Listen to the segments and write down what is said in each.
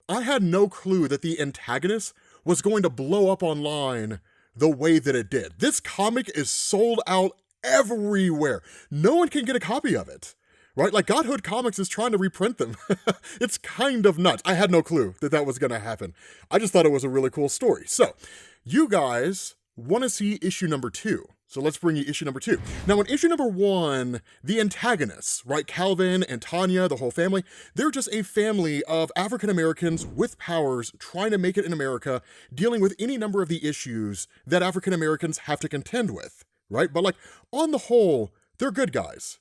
I had no clue that the antagonist was going to blow up online the way that it did. This comic is sold out everywhere. No one can get a copy of it, right? Like Godhood Comics is trying to reprint them. It's kind of nuts. I had no clue that that was gonna happen. I just thought it was a really cool story. So you guys wanna see issue number 2. So let's bring you issue number 2. Now in issue number 1, the antagonists, right? Calvin and Tanya, the whole family, they're just a family of African Americans with powers trying to make it in America, dealing with any number of the issues that African Americans have to contend with, right? But like on the whole, they're good guys.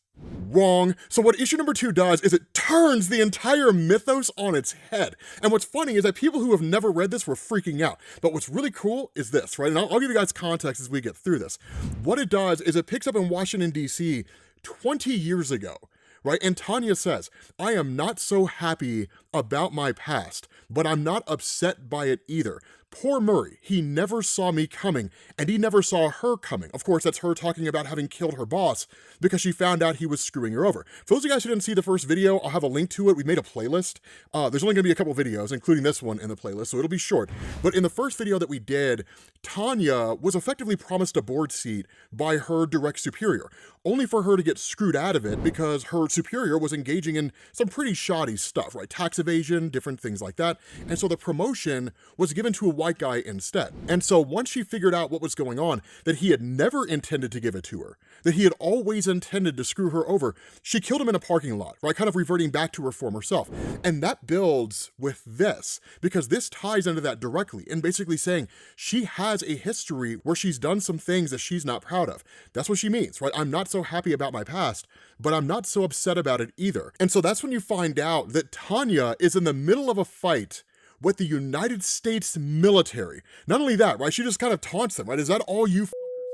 Wrong. So what issue number 2 does is it turns the entire mythos on its head. And what's funny is that people who have never read this were freaking out. But what's really cool is this, right? And I'll give you guys context as we get through this. What it does is it picks up in Washington, D.C. 20 years ago, right? And Tanya says, I am not so happy about my past, but I'm not upset by it either. Poor Murray, he never saw me coming, and he never saw her coming. Of course, that's her talking about having killed her boss because she found out he was screwing her over. For those of you guys who didn't see the first video, I'll have a link to it. We made a playlist. There's only gonna be a couple videos, including this one in the playlist, so it'll be short. But in the first video that we did, Tanya was effectively promised a board seat by her direct superior, only for her to get screwed out of it because her superior was engaging in some pretty shoddy stuff, right? Tax evasion, different things like that. And so the promotion was given to a white guy instead. And so once she figured out what was going on, that he had never intended to give it to her, that he had always intended to screw her over, she killed him in a parking lot, right? Kind of reverting back to her former self. And that builds with this, because this ties into that directly and basically saying she has a history where she's done some things that she's not proud of. That's what she means, right? I'm not so happy about my past, but I'm not so upset about it either. And so that's when you find out that Tanya is in the middle of a fight with the United States military. Not only that, right, she just kind of taunts them, right? Is that all you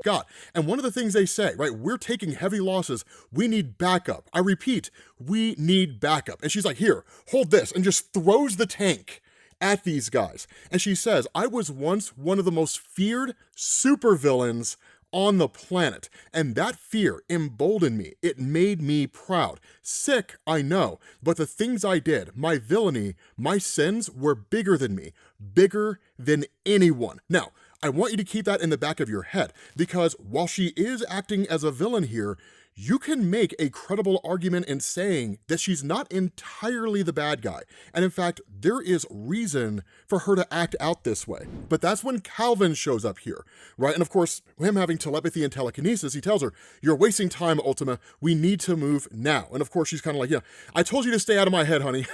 got? And one of the things they say, right, we're taking heavy losses, we need backup. I repeat, we need backup. And she's like, here, hold this, and just throws the tank at these guys. And she says, I was once one of the most feared supervillains on the planet, and that fear emboldened me. It made me proud. Sick, I know, but the things I did, my villainy, my sins were bigger than me, bigger than anyone. Now, I want you to keep that in the back of your head, because while she is acting as a villain here, you can make a credible argument in saying that she's not entirely the bad guy. And in fact, there is reason for her to act out this way. But that's when Calvin shows up here, right? And of course, him having telepathy and telekinesis, he tells her, you're wasting time, Ultima. We need to move now. And of course, she's kind of like, yeah, I told you to stay out of my head, honey,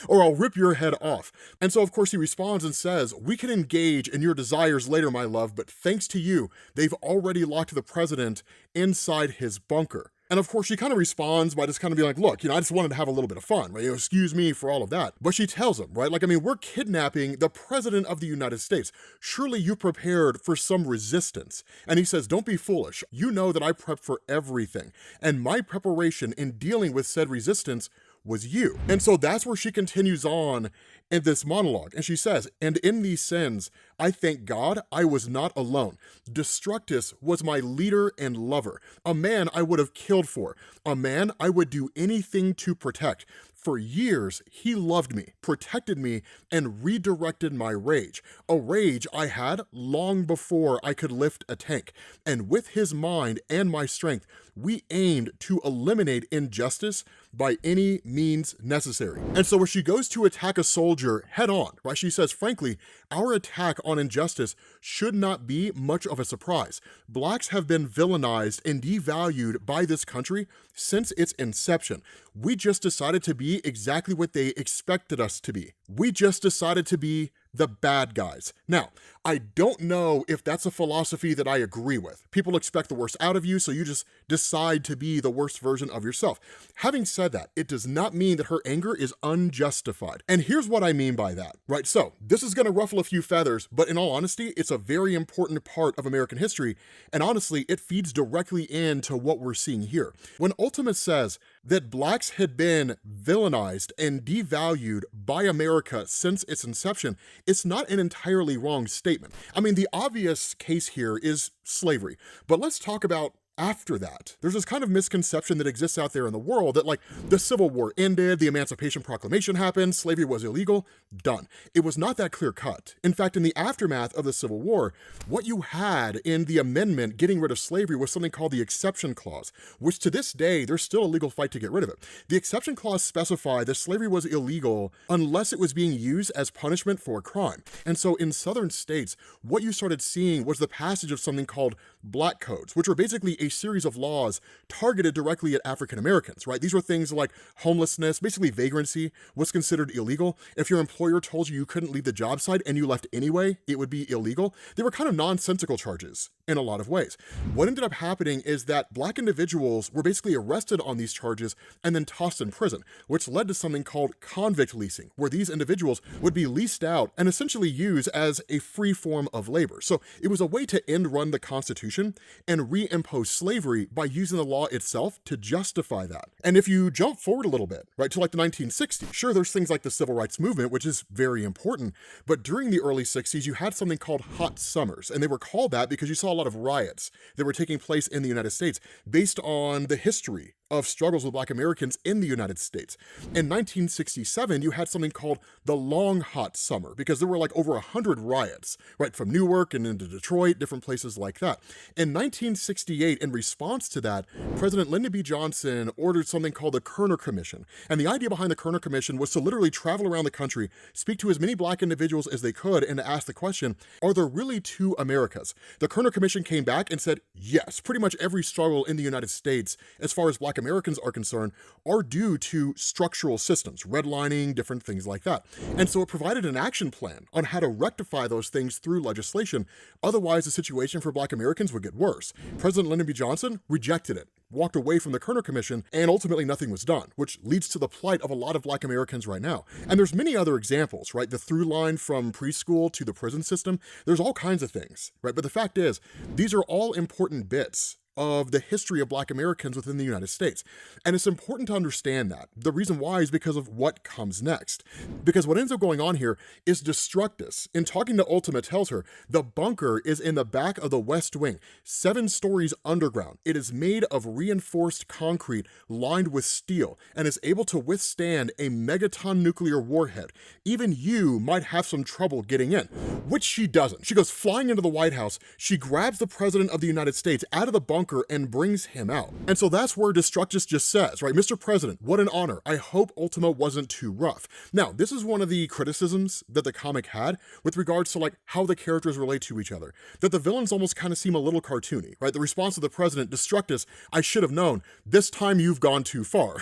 or I'll rip your head off. And so of course he responds and says, we can engage in your desires later, my love, but thanks to you, they've already locked the president inside his bunker. And of course, she kind of responds by just kind of being like, look, I just wanted to have a little bit of fun, right? Excuse me for all of that. But she tells him, right? Like, we're kidnapping the president of the United States. Surely you prepared for some resistance. And he says, don't be foolish. You know that I prepped for everything. And my preparation in dealing with said resistance was you. And so that's where she continues on in this monologue. And she says, and in these sins, I thank God I was not alone. Destructus was my leader and lover, a man I would have killed for, a man I would do anything to protect. For years, he loved me, protected me, and redirected my rage, a rage I had long before I could lift a tank. And with his mind and my strength, we aimed to eliminate injustice by any means necessary. And so when she goes to attack a soldier head on, right, she says, frankly, our attack on injustice should not be much of a surprise. Blacks have been villainized and devalued by this country since its inception. We just decided to be exactly what they expected us to be. We just decided to be the bad guys. Now, I don't know if that's a philosophy that I agree with. People expect the worst out of you, so you just decide to be the worst version of yourself. Having said that, it does not mean that her anger is unjustified. And here's what I mean by that, right? So this is gonna ruffle a few feathers, but in all honesty, it's a very important part of American history. And honestly, it feeds directly into what we're seeing here. When Ultima says that blacks had been villainized and devalued by America since its inception, it's not an entirely wrong statement. The obvious case here is slavery, but let's talk about after that. There's this kind of misconception that exists out there in the world that like the Civil War ended, the Emancipation Proclamation happened, slavery was illegal, done. It was not that clear cut. In fact, in the aftermath of the Civil War, what you had in the amendment getting rid of slavery was something called the exception clause, which to this day, there's still a legal fight to get rid of it. The exception clause specified that slavery was illegal unless it was being used as punishment for a crime. And so in southern states, what you started seeing was the passage of something called black codes, which were basically a series of laws targeted directly at African Americans, right? These were things like homelessness, basically vagrancy was considered illegal. If your employer told you couldn't leave the job site and you left anyway, it would be illegal. They were kind of nonsensical charges in a lot of ways. What ended up happening is that black individuals were basically arrested on these charges and then tossed in prison, which led to something called convict leasing, where these individuals would be leased out and essentially used as a free form of labor. So it was a way to end run the Constitution and reimpose slavery by using the law itself to justify that. And if you jump forward a little bit, right, to like the 1960s, sure, there's things like the Civil Rights Movement, which is very important, but during the early 60s, you had something called hot summers, and they were called that because you saw a lot of riots that were taking place in the United States based on the history of struggles with Black Americans in the United States. In 1967, you had something called the Long Hot Summer, because there were like over 100 riots, right, from Newark and into Detroit, different places like that. In 1968, in response to that, President Lyndon B. Johnson ordered something called the Kerner Commission. And the idea behind the Kerner Commission was to literally travel around the country, speak to as many Black individuals as they could, and to ask the question, are there really two Americas? The Kerner Commission came back and said, yes, pretty much every struggle in the United States, as far as Black Americans are concerned, are due to structural systems, redlining, different things like that. And so it provided an action plan on how to rectify those things through legislation. Otherwise, the situation for Black Americans would get worse. President Lyndon B. Johnson rejected it, walked away from the Kerner Commission, and ultimately nothing was done, which leads to the plight of a lot of Black Americans right now. And there's many other examples, right? The through line from preschool to the prison system, there's all kinds of things, right? But the fact is, these are all important bits of the history of Black Americans within the United States. And it's important to understand that. The reason why is because of what comes next. Because what ends up going on here is Destructus, in talking to Ultima, tells her the bunker is in the back of the West Wing, 7 stories underground. It is made of reinforced concrete lined with steel and is able to withstand a megaton nuclear warhead. Even you might have some trouble getting in, which she doesn't. She goes flying into the White House. She grabs the President of the United States out of the bunker and brings him out. And so that's where Destructus just says, right, Mr. President, what an honor. I hope Ultima wasn't too rough. Now, this is one of the criticisms that the comic had with regards to like how the characters relate to each other, that the villains almost kind of seem a little cartoony, right? The response of the President, Destructus, I should have known, this time you've gone too far,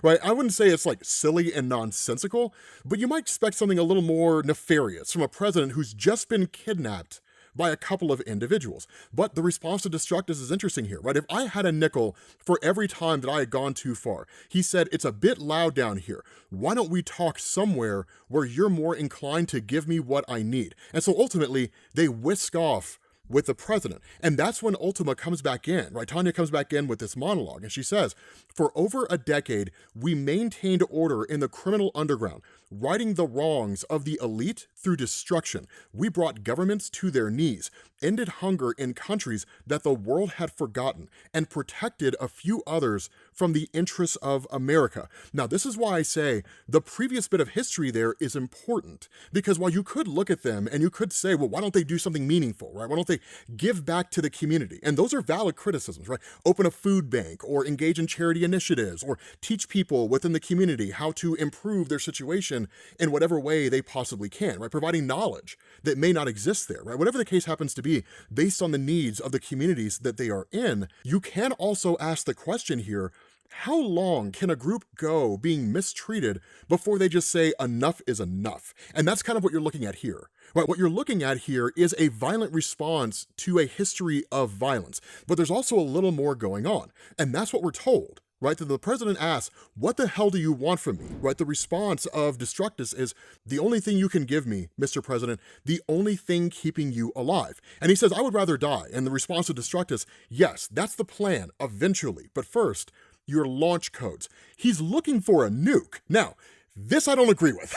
right? I wouldn't say it's like silly and nonsensical, but you might expect something a little more nefarious from a president who's just been kidnapped by a couple of individuals. But the response to Destructus is interesting here, right? If I had a nickel for every time that I had gone too far, he said, it's a bit loud down here. Why don't we talk somewhere where you're more inclined to give me what I need? And so ultimately, they whisk off with the president. And that's when Ultima comes back in, right? Tanya comes back in with this monologue, and she says, for over a decade, we maintained order in the criminal underground, righting the wrongs of the elite through destruction. We brought governments to their knees, ended hunger in countries that the world had forgotten, and protected a few others from the interests of America. Now, this is why I say the previous bit of history there is important, because while you could look at them and you could say, well, why don't they do something meaningful, right? Why don't they give back to the community? And those are valid criticisms, right? Open a food bank, or engage in charity initiatives, or teach people within the community how to improve their situation in whatever way they possibly can, right? Providing knowledge that may not exist there, right? Whatever the case happens to be, based on the needs of the communities that they are in, you can also ask the question here, how long can a group go being mistreated before they just say enough is enough? And that's kind of what you're looking at here. Right, what you're looking at here is a violent response to a history of violence, but there's also a little more going on, and that's what we're told. Right, that the president asks, what the hell do you want from me? Right, the response of Destructus is, the only thing you can give me, Mr. President, the only thing keeping you alive. And he says, I would rather die. And the response of Destructus, yes, that's the plan, eventually. But first, your launch codes. He's looking for a nuke. Now, This I don't agree with.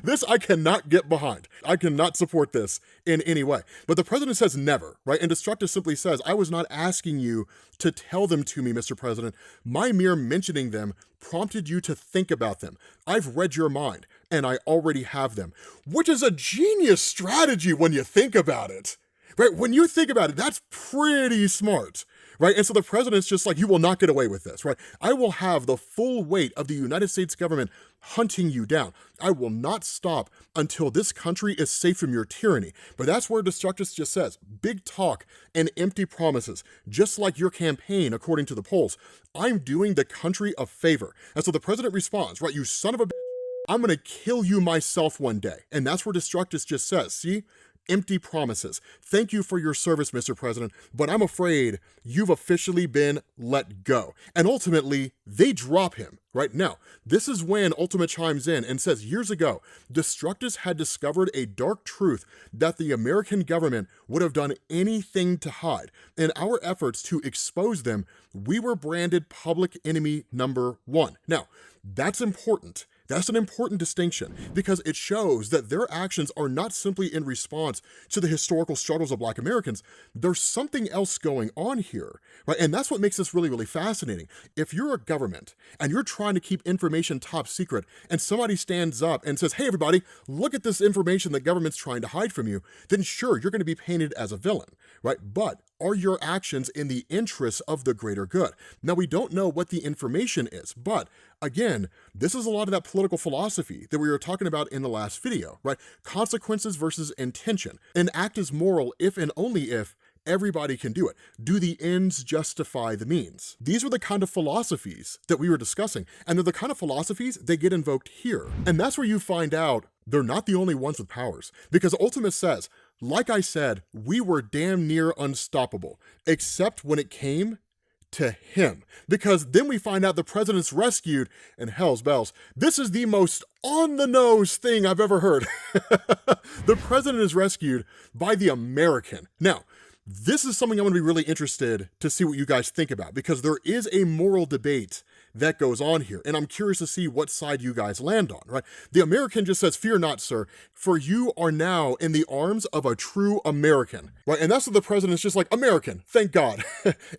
This I cannot get behind. I cannot support this in any way. But the president says never, right? And Destructive simply says, I was not asking you to tell them to me, Mr. President. My mere mentioning them prompted you to think about them. I've read your mind, and I already have them, which is a genius strategy when you think about it, right? When you think about it, that's pretty smart. Right? And so the president's just like, you will not get away with this, right? I will have the full weight of the United States government hunting you down. I will not stop until this country is safe from your tyranny. But that's where Destructus just says, big talk and empty promises, just like your campaign, according to the polls. I'm doing the country a favor. And so the president responds, right, you son of a bitch, I'm gonna kill you myself one day. And that's where Destructus just says, see? Empty promises. Thank you for your service, Mr. President, but I'm afraid you've officially been let go. And ultimately, they drop him. Right now, this is when Ultima chimes in and says years ago, Destructus had discovered a dark truth that the American government would have done anything to hide. In our efforts to expose them, we were branded public enemy number one. Now, that's important. That's an important distinction because it shows that their actions are not simply in response to the historical struggles of Black Americans. There's something else going on here, right? And that's what makes this really, really fascinating. If you're a government and you're trying to keep information top secret and somebody stands up and says, hey, everybody, look at this information the government's trying to hide from you, then sure, you're going to be painted as a villain, right? But are your actions in the interests of the greater good? Now, we don't know what the information is, but again, this is a lot of that political philosophy that we were talking about in the last video, right? Consequences versus intention. An act is moral if and only if everybody can do it. Do the ends justify the means? These are the kind of philosophies that we were discussing, and they're the kind of philosophies that get invoked here. And that's where you find out they're not the only ones with powers, because Ultima says, like I said, we were damn near unstoppable, except when it came to him. Because then we find out the president's rescued, and hell's bells, this is the most on-the-nose thing I've ever heard. The president is rescued by the American. Now, this is something I'm going to be really interested to see what you guys think about, because there is a moral debate that goes on here, and I'm curious to see what side you guys land on, right? The American just says, fear not, sir, for you are now in the arms of a true American, right? And that's what the president's just like, American, thank God.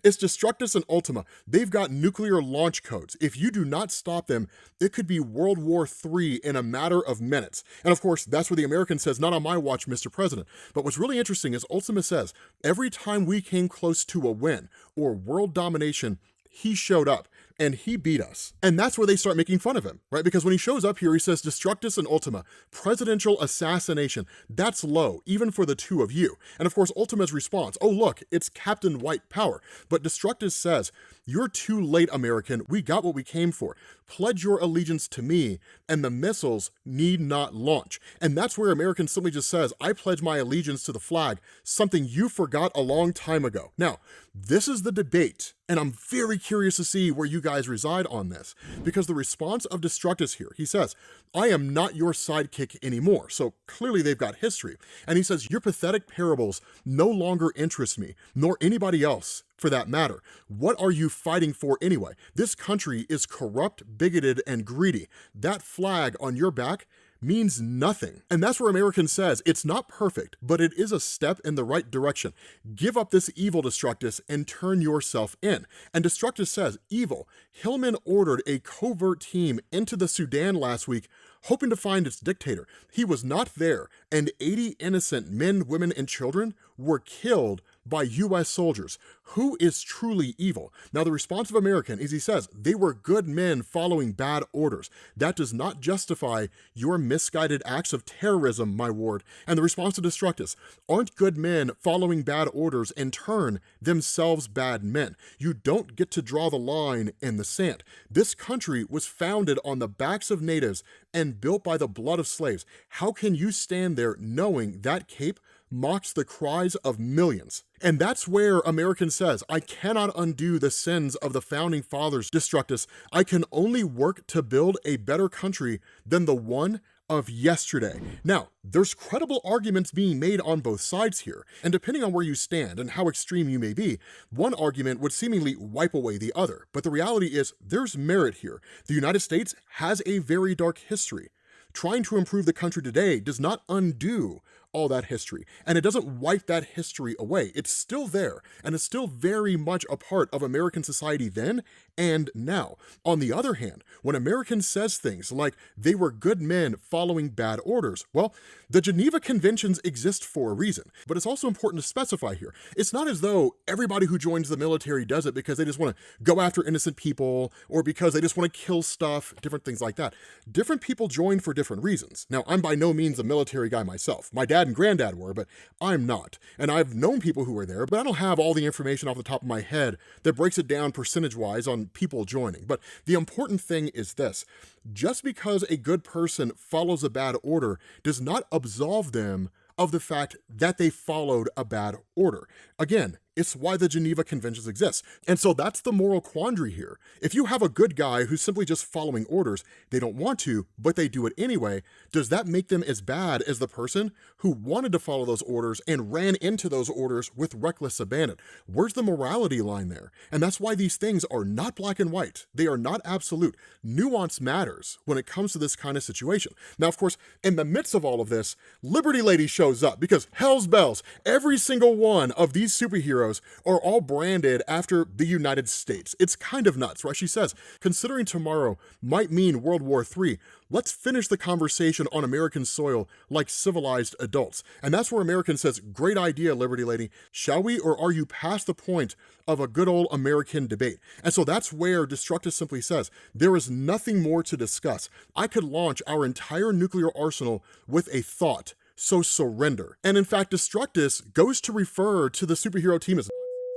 It's Destructus and Ultima. They've got nuclear launch codes. If you do not stop them, it could be World War III in a matter of minutes. And of course, that's where the American says, not on my watch, Mr. President. But what's really interesting is Ultima says, every time we came close to a win or world domination, he showed up and he beat us. And that's where they start making fun of him, right? Because when he shows up here, he says, Destructus and Ultima, presidential assassination. That's low, even for the two of you. And of course, Ultima's response, oh, look, it's Captain White power. But Destructus says, you're too late, American. We got what we came for. Pledge your allegiance to me, and the missiles need not launch. And that's where American simply just says, I pledge my allegiance to the flag, something you forgot a long time ago. Now, this is the debate, and I'm very curious to see where you guys reside on this, because the response of Destructus here, he says, I am not your sidekick anymore. So clearly they've got history. And he says, your pathetic parables no longer interest me, nor anybody else for that matter. What are you fighting for anyway? This country is corrupt, bigoted, and greedy. That flag on your back means nothing. And that's where American says, it's not perfect, but it is a step in the right direction. Give up this evil, Destructus, and turn yourself in. And Destructus says, evil. Hillman ordered a covert team into the Sudan last week, hoping to find its dictator. He was not there, and 80 innocent men, women, and children were killed by US soldiers. Who is truly evil? Now, the response of American is he says, they were good men following bad orders. That does not justify your misguided acts of terrorism, my ward. And the response to Destructus, aren't good men following bad orders in turn themselves bad men? You don't get to draw the line in the sand. This country was founded on the backs of natives and built by the blood of slaves. How can you stand there knowing that cape mocks the cries of millions? And that's where American says, I cannot undo the sins of the founding fathers, Destructus. I can only work to build a better country than the one of yesterday. Now, there's credible arguments being made on both sides here, and depending on where you stand and how extreme you may be, one argument would seemingly wipe away the other. But the reality is, there's merit here. The United States has a very dark history. Trying to improve the country today does not undo all that history, and it doesn't wipe that history away. It's still there, and it's still very much a part of American society then and now. On the other hand, when American says things like they were good men following bad orders, well, the Geneva Conventions exist for a reason, but it's also important to specify here. It's not as though everybody who joins the military does it because they just want to go after innocent people or because they just want to kill stuff, different things like that. Different people join for different reasons. Now, I'm by no means a military guy myself. My dad and granddad were, but I'm not. And I've known people who were there, but I don't have all the information off the top of my head that breaks it down percentage-wise on people joining. But the important thing is this: just because a good person follows a bad order does not absolve them of the fact that they followed a bad order. Again, it's why the Geneva Conventions exist. And so that's the moral quandary here. If you have a good guy who's simply just following orders, they don't want to, but they do it anyway, does that make them as bad as the person who wanted to follow those orders and ran into those orders with reckless abandon? Where's the morality line there? And that's why these things are not black and white. They are not absolute. Nuance matters when it comes to this kind of situation. Now, of course, in the midst of all of this, Liberty Lady shows up because hell's bells, every single one of these superheroes are all branded after the United States. It's kind of nuts, right? She says, considering tomorrow might mean World War III, let's finish the conversation on American soil like civilized adults. And that's where American says, great idea, Liberty Lady. Shall we, or are you past the point of a good old American debate? And so that's where Destructus simply says, there is nothing more to discuss. I could launch our entire nuclear arsenal with a thought. So surrender. And in fact, Destructus goes to refer to the superhero team as,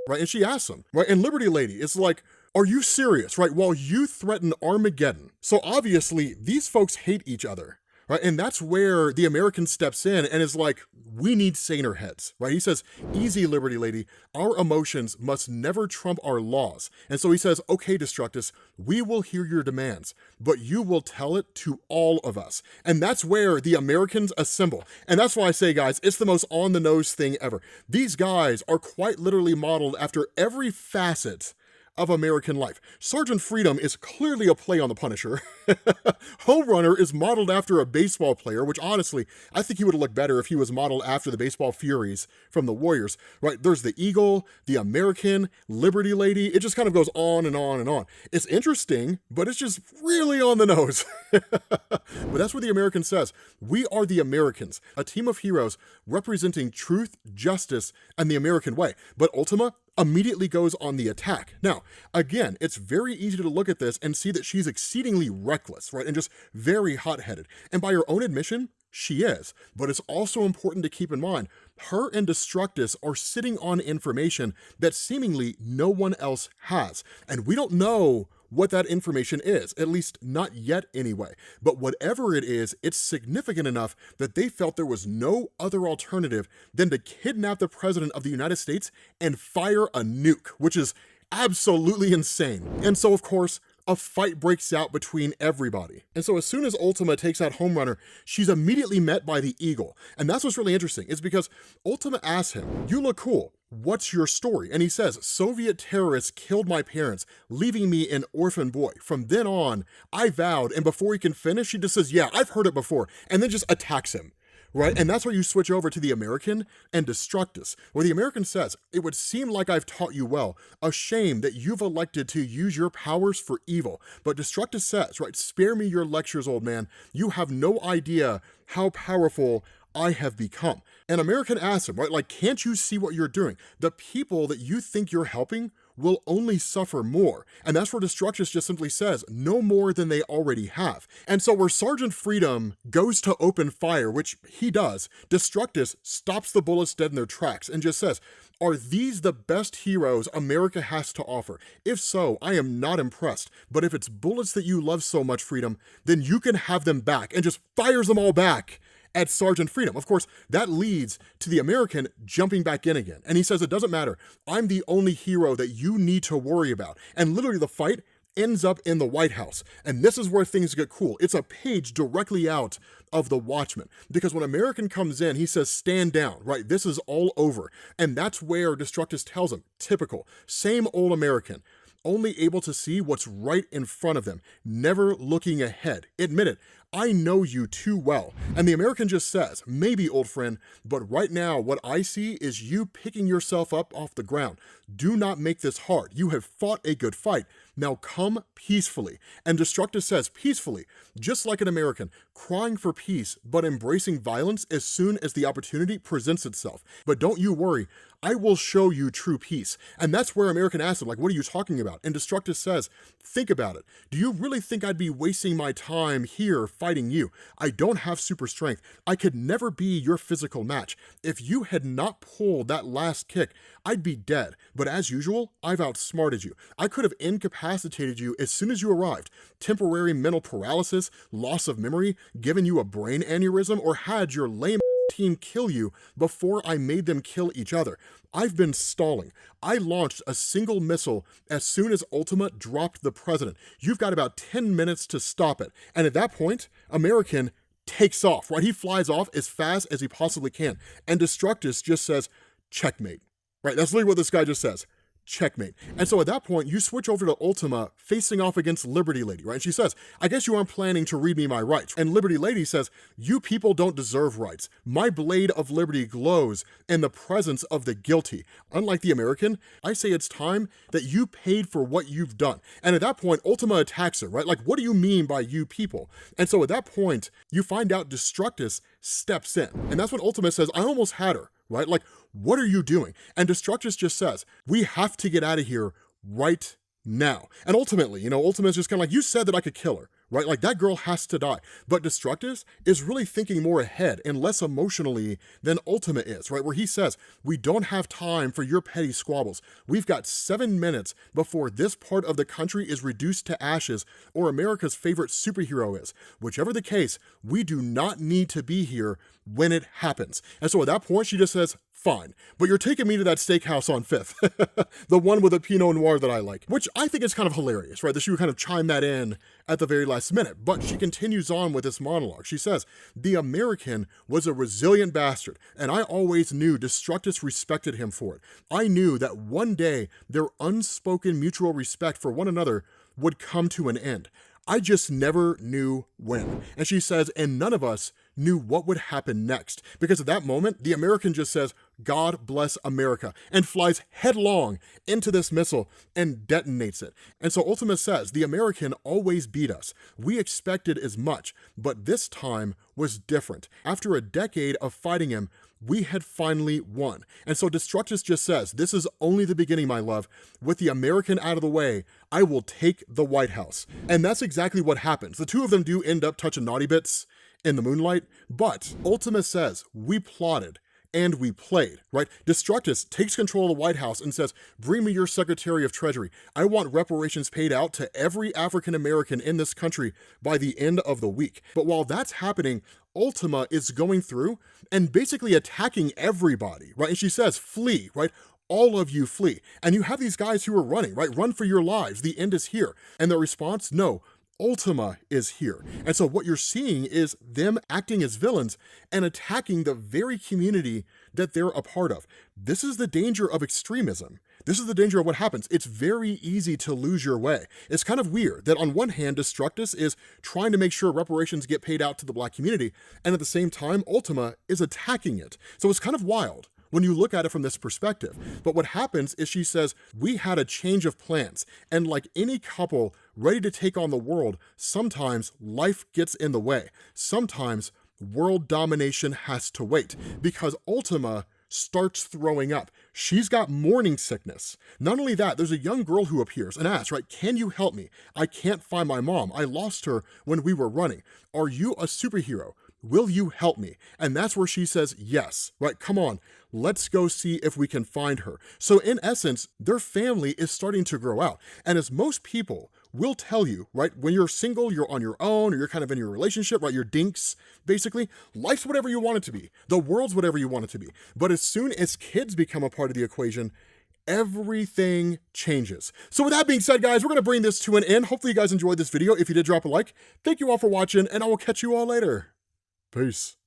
right? And she asks him, right? And Liberty Lady is like, are you serious, right? While you threaten Armageddon. So obviously, these folks hate each other, right? And that's where the American steps in and is like, we need saner heads, right? He says, easy, Liberty Lady. Our emotions must never trump our laws. And so he says, okay, Destructus, we will hear your demands, but you will tell it to all of us. And that's where the Americans assemble. And that's why I say, guys, it's the most on-the-nose thing ever. These guys are quite literally modeled after every facet of American life. Sergeant Freedom is clearly a play on the Punisher. Home Runner is modeled after a baseball player, which honestly, I think he would have looked better if he was modeled after the baseball Furies from the Warriors, right? There's the Eagle, the American, Liberty Lady. It just kind of goes on and on and on. It's interesting, but it's just really on the nose. But that's what the American says. We are the Americans, a team of heroes representing truth, justice, and the American way. But Ultima immediately goes on the attack. Now, again, it's very easy to look at this and see that she's exceedingly reckless, right? And just very hot-headed. And by her own admission, she is. But it's also important to keep in mind, her and Destructus are sitting on information that seemingly no one else has. And we don't know what that information is, at least not yet anyway. But whatever it is, it's significant enough that they felt there was no other alternative than to kidnap the President of the United States and fire a nuke, which is absolutely insane. And so, of course, a fight breaks out between everybody. And so as soon as Ultima takes out Home Runner, she's immediately met by the Eagle. And that's what's really interesting, is because Ultima asks him, you look cool. What's your story? And he says, Soviet terrorists killed my parents, leaving me an orphan boy. From then on, I vowed, and before he can finish, she just says, yeah, I've heard it before, and then just attacks him. Right? And that's where you switch over to the American and Destructus, where the American says, it would seem like I've taught you well. A shame that you've elected to use your powers for evil. But Destructus says, right, spare me your lectures, old man. You have no idea how powerful I have become. And American asks him, right, like, can't you see what you're doing? The people that you think you're helping will only suffer more. And that's where Destructus just simply says, no more than they already have. And so where Sergeant Freedom goes to open fire, which he does, Destructus stops the bullets dead in their tracks and just says, are these the best heroes America has to offer? If so, I am not impressed. But if it's bullets that you love so much, Freedom, then you can have them back, and just fires them all back at Sergeant Freedom. Of course, that leads to the American jumping back in again. And he says, it doesn't matter. I'm the only hero that you need to worry about. And literally the fight ends up in the White House. And this is where things get cool. It's a page directly out of The Watchmen, because when American comes in, he says, stand down, right? This is all over. And that's where Destructus tells him, typical, same old American, only able to see what's right in front of them, never looking ahead. Admit it, I know you too well. And the American just says, maybe, old friend, but right now what I see is you picking yourself up off the ground. Do not make this hard. You have fought a good fight. Now come peacefully. And Destructus says, peacefully, just like an American, crying for peace, but embracing violence as soon as the opportunity presents itself. But don't you worry, I will show you true peace. And that's where American asks him, like, what are you talking about? And Destructus says, think about it. Do you really think I'd be wasting my time here fighting you? I don't have super strength. I could never be your physical match. If you had not pulled that last kick, I'd be dead. But as usual, I've outsmarted you. I could have incapacitated you as soon as you arrived. Temporary mental paralysis, loss of memory, given you a brain aneurysm, or had your lame team kill you before I made them kill each other. I've been stalling. I launched a single missile as soon as Ultima dropped the president. You've got about 10 minutes to stop it. And at that point, American takes off, right? He flies off as fast as he possibly can. And Destructus just says, checkmate, right? That's literally what this guy just says. Checkmate. And so at that point, you switch over to Ultima facing off against Liberty Lady, right? And she says, I guess you aren't planning to read me my rights. And Liberty Lady says, you people don't deserve rights. My blade of liberty glows in the presence of the guilty. Unlike the American, I say it's time that you paid for what you've done. And at that point, Ultima attacks her, right? Like, what do you mean by you people? And so at that point, you find out Destructus steps in. And that's when Ultima says, I almost had her, right? Like, what are you doing? And Destructus just says, we have to get out of here right now. And ultimately, Ultima's just kind of like, you said that I could kill her, right? Like, that girl has to die. But Destructus is really thinking more ahead and less emotionally than Ultima is, right? Where he says, we don't have time for your petty squabbles. We've got 7 minutes before this part of the country is reduced to ashes, or America's favorite superhero is. Whichever the case, we do not need to be here when it happens. And so at that point, she just says, fine, but you're taking me to that steakhouse on 5th, the one with a Pinot Noir that I like, which I think is kind of hilarious, right? That she would kind of chime that in at the very last minute. But she continues on with this monologue. She says, the American was a resilient bastard, and I always knew Destructus respected him for it. I knew that one day their unspoken mutual respect for one another would come to an end. I just never knew when. And she says, and none of us knew what would happen next. Because at that moment, the American just says, God bless America, and flies headlong into this missile and detonates it. And so Ultima says, the American always beat us. We expected as much, but this time was different. After a decade of fighting him, we had finally won. And so Destructus just says, this is only the beginning, my love. With the American out of the way, I will take the White House. And that's exactly what happens. The two of them do end up touching naughty bits in the moonlight, but Ultima says, we plotted and we played, right? Destructus takes control of the White House and says, bring me your Secretary of Treasury. I want reparations paid out to every African American in this country by the end of the week. But while that's happening, Ultima is going through and basically attacking everybody, right? And she says, flee, right? All of you flee. And you have these guys who are running, right? Run for your lives. The end is here. And the response, no. Ultima is here. And so what you're seeing is them acting as villains and attacking the very community that they're a part of. This is the danger of extremism. This is the danger of what happens. It's very easy to lose your way. It's kind of weird that on one hand, Destructus is trying to make sure reparations get paid out to the Black community, and at the same time, Ultima is attacking it. So it's kind of wild when you look at it from this perspective. But what happens is she says, we had a change of plans. And like any couple ready to take on the world, sometimes life gets in the way. Sometimes world domination has to wait because Ultima starts throwing up. She's got morning sickness. Not only that, there's a young girl who appears and asks, right, can you help me? I can't find my mom. I lost her when we were running. Are you a superhero? Will you help me? And that's where she says, yes, right? Come on, let's go see if we can find her. So in essence, their family is starting to grow out. And as most people will tell you, right, when you're single, you're on your own, or you're kind of in your relationship, right, you're dinks, basically, life's whatever you want it to be. The world's whatever you want it to be. But as soon as kids become a part of the equation, everything changes. So with that being said, guys, we're going to bring this to an end. Hopefully you guys enjoyed this video. If you did, drop a like. Thank you all for watching, and I will catch you all later. Peace.